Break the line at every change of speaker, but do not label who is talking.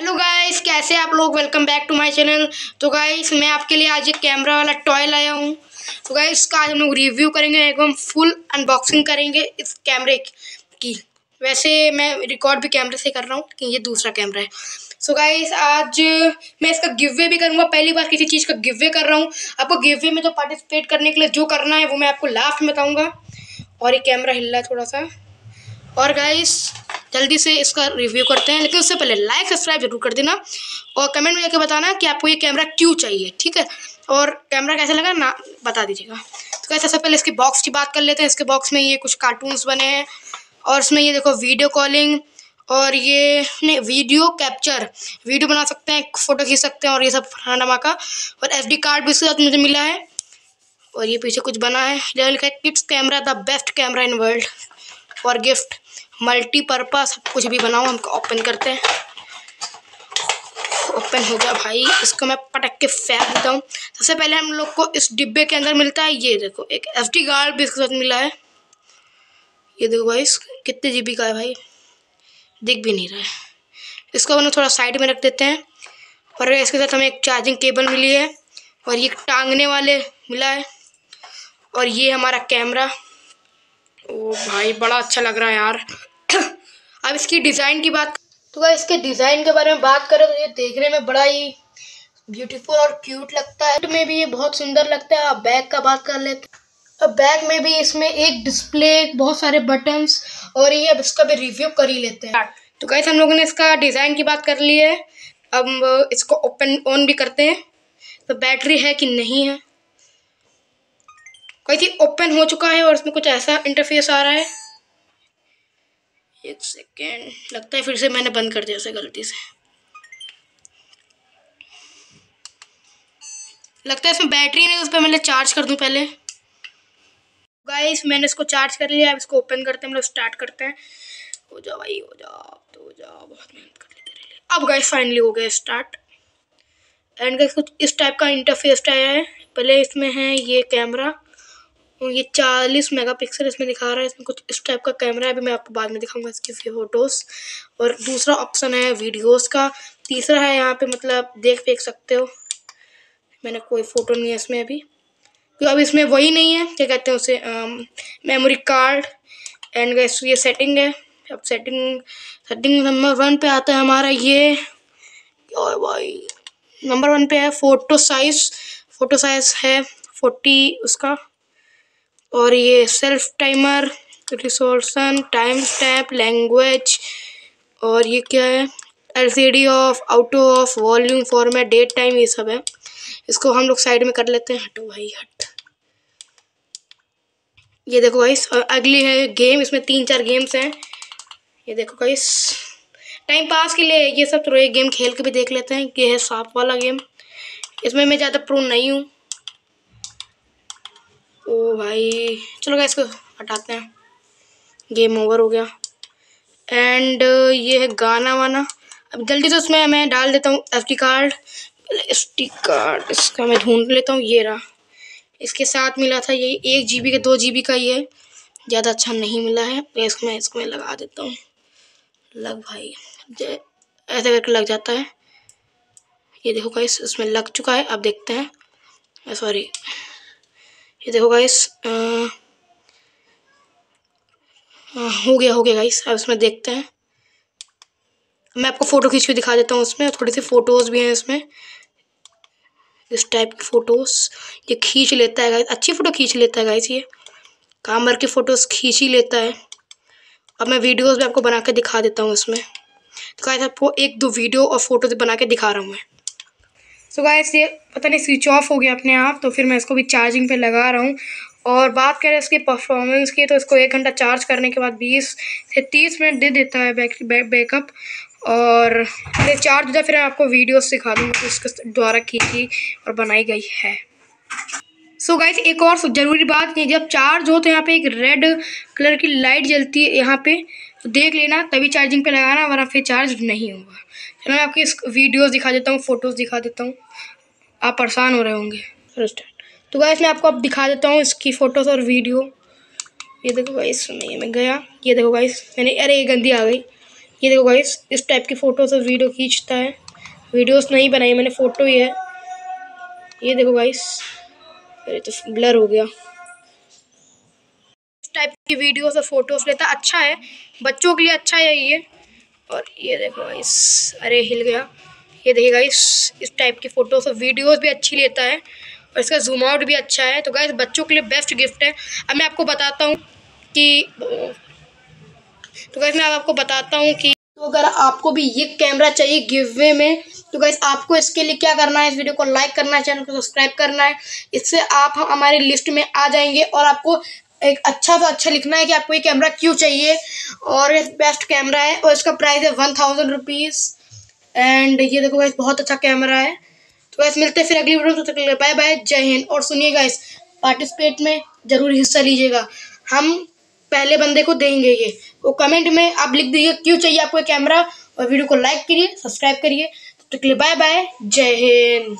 Hello guys, कैसे आप लोग। Welcome back to my channel. तो गाइस मैं आपके लिए आज एक कैमरा वाला टॉय लाया हूँ। तो गाइस इसका आज हम लोग रिव्यू करेंगे, एकदम फुल अनबॉक्सिंग करेंगे इस कैमरे की। वैसे मैं रिकॉर्ड भी कैमरे से कर रहा हूँ, लेकिन ये दूसरा कैमरा है। सो गाइस आज मैं इसका गिव वे भी करूँगा। पहली बार किसी चीज़ का गिव वे कर रहा हूँ। आपको गिव वे में तो पार्टिसिपेट करने के लिए जो करना है वो मैं आपको लास्ट में बताऊँगा। और ये कैमरा हिल रहा है थोड़ा सा। और गाइस जल्दी से इसका रिव्यू करते हैं, लेकिन उससे पहले लाइक सब्सक्राइब जरूर कर देना और कमेंट में जाके बताना कि आपको ये कैमरा क्यों चाहिए, ठीक है। और कैमरा कैसा लगा ना बता दीजिएगा। तो गाइस सबसे पहले इसकी बॉक्स की बात कर लेते हैं। इसके बॉक्स में ये कुछ कार्टून्स बने हैं और इसमें ये देखो वीडियो कॉलिंग और ये नहीं वीडियो कैप्चर, वीडियो बना सकते हैं, फ़ोटो खींच सकते हैं और ये सब फलाना धमाका। और SD कार्ड भी इसके साथ मुझे मिला है। और ये पीछे कुछ बना है, लिखा है kids camera the best camera in world और गिफ्ट मल्टीपर्पज़। कुछ भी बनाओ। हम ओपन करते हैं। ओपन हो गया भाई। इसको मैं पटक के फेंक देता हूँ। सबसे पहले हम लोग को इस डिब्बे के अंदर मिलता है, ये देखो एक SD कार्ड भी इसके साथ मिला है। ये देखो भाई कितने GB का है भाई, दिख भी नहीं रहा है। इसको हम लोग थोड़ा साइड में रख देते हैं। और इसके साथ हमें एक चार्जिंग केबल मिली है और ये टांगने वाले मिला है। और ये हमारा कैमरा। ओ भाई बड़ा अच्छा लग रहा है यार। अब इसकी डिज़ाइन की बात, तो गाइस इसके डिज़ाइन के बारे में बात करें तो ये देखने में बड़ा ही ब्यूटीफुल और क्यूट लगता है। में भी ये बहुत सुंदर लगता है। अब बैग का बात कर लेते हैं। अब बैग में भी इसमें एक डिस्प्ले, बहुत सारे बटन्स और ये अब इसका भी रिव्यू कर ही लेते हैं। तो गाइस हम लोगों ने इसका डिज़ाइन की बात कर ली है। अब इसको ओपन ऑन भी करते हैं तो बैटरी है कि नहीं है। कोई चीज़ ओपन हो चुका है और इसमें कुछ ऐसा इंटरफेस आ रहा है। एक सेकेंड, लगता है फिर से मैंने बंद कर दिया इसे गलती से। लगता है इसमें बैटरी नहीं, उस पर मैं चार्ज कर दूं पहले। गाइस मैंने इसको चार्ज कर लिया। अब इसको ओपन करते हैं, हम लोग स्टार्ट करते हैं। हो जाओ भाई, हो जाओ तो हो जाओ, बहुत मेहनत कर ली तेरे लिए। अब गाइस फाइनली हो गया स्टार्ट। एंड गाइस कुछ इस टाइप का इंटरफेस आया है। पहले इसमें है ये कैमरा और ये 40 मेगापिक्सल इसमें दिखा रहा है। इसमें कुछ इस टाइप का कैमरा है, अभी मैं आपको बाद में दिखाऊंगा इसकी फोटोज़। और दूसरा ऑप्शन है वीडियोस का। तीसरा है यहाँ पे मतलब देख सकते हो। मैंने कोई फ़ोटो नहीं है इसमें अभी, क्योंकि अब इसमें वही नहीं है, क्या कहते हैं उसे, मेमोरी कार्ड। एंड गाइस ये सेटिंग है। अब सेटिंग नंबर 1 पे आता है हमारा ये, और भाई नंबर 1 पे है फ़ोटो साइज़ है 40 उसका। और ये self timer, resolution, time stamp, language, और ये क्या है, LCD off, auto off, volume, format, date time, ये सब है। इसको हम लोग साइड में कर लेते हैं। हटो भाई हट। ये देखो गाइस अगली है गेम। इसमें 3-4 गेम्स हैं। ये देखो गाइस टाइम पास के लिए ये सब, तो ये गेम खेल के भी देख लेते हैं। ये है सांप वाला गेम। इसमें मैं ज़्यादा प्रो नहीं हूँ। ओ भाई चलो गाइस इसको हटाते हैं। गेम ओवर हो गया। एंड ये है गाना वाना। अब जल्दी से उसमें मैं डाल देता हूँ SD कार्ड। SD कार्ड इसका मैं ढूंढ लेता हूँ। ये रहा। इसके साथ मिला था ये 1 GB का, 2 GB का, ये ज़्यादा अच्छा नहीं मिला है। इसको मैं लगा देता हूँ। लग भाई, ऐसे करके लग जाता है। ये देखो गाइस इसमें लग चुका है। अब देखते हैं। सॉरी, ये देखो गाइस हो गया गाइस। अब इसमें देखते हैं। मैं आपको फ़ोटो खींच के दिखा देता हूँ। उसमें थोड़ी सी फ़ोटोज़ भी हैं इसमें, इस टाइप की फ़ोटोज़ ये खींच लेता है गाइस। अच्छी फ़ोटो खींच लेता है गाइस, ये काम भर की फ़ोटोज़ खींच ही लेता है। अब मैं वीडियोज़ भी आपको बना के दिखा देता हूँ इसमें। तो गाइस आपको 1-2 वीडियो और फ़ोटोज़ बना के दिखा रहा हूँ मैं। सो गाइस ये पता नहीं स्विच ऑफ हो गया अपने आप, तो फिर मैं इसको भी चार्जिंग पे लगा रहा हूँ। और बात करें इसकी परफॉर्मेंस की, तो इसको 1 घंटा चार्ज करने के बाद 20 से 30 मिनट दे देता है बैकअप। और ये चार्ज होता है, फिर आपको वीडियो सिखा दूँगा इसके द्वारा खींची और बनाई गई है। सो गाइस एक और ज़रूरी बात, कि जब चार्ज हो तो यहाँ पे एक रेड कलर की लाइट जलती है यहाँ पे, तो देख लेना तभी चार्जिंग पे लगाना, वरना फिर चार्ज नहीं होगा। चलो मैं आपकी वीडियोस दिखा देता हूँ, फ़ोटोज़ दिखा देता हूँ। आप परेशान हो रहे होंगे। तो गाइस मैं आपको अब दिखा देता हूँ इसकी फ़ोटोज़ और वीडियो। ये देखो गाइस मैं गया। ये देखो गाइस मैंने, अरे ये गंदी आ गई। ये देखो गाइस, इस टाइप की फ़ोटो से वीडियो खींचता है। वीडियोस नहीं बनाई मैंने, फ़ोटो ही है। ये देखो गाइस, अरे तो ब्लर हो गया। इस टाइप की वीडियोस और फोटोज लेता, अच्छा है, बच्चों के लिए अच्छा है ये। और ये देखो गाइस, अरे हिल गया। ये देखिए गाइस, इस टाइप की फोटोज और वीडियोस भी अच्छी लेता है और इसका जूम आउट भी अच्छा है। तो गाइस बच्चों के लिए बेस्ट गिफ्ट है। अब मैं आपको बताता हूँ कि तो अगर आपको भी ये कैमरा चाहिए गिव में, तो गाइस आपको इसके लिए क्या करना है, इस वीडियो को लाइक करना है, चैनल को सब्सक्राइब करना है। इससे आप हमारी लिस्ट में आ जाएंगे और आपको एक अच्छा सा अच्छा लिखना है कि आपको ये कैमरा क्यों चाहिए। और ये बेस्ट कैमरा है और इसका प्राइस है 1000 रुपीज़। एंड ये देखो गाइस, बहुत अच्छा कैमरा है। तो गाइस मिलते हैं फिर अगली वीडियो में, तब तक के लिए बाय बाय, जय हिंद। और सुनिए गाइस, पार्टिसिपेट में जरूर हिस्सा लीजिएगा, हम पहले बंदे को देंगे ये। तो कमेंट में आप लिख दीजिए क्यों चाहिए आपको ये कैमरा, और वीडियो को लाइक करिए, सब्सक्राइब करिए। तब तक के लिए बाय बाय, जय हिंद।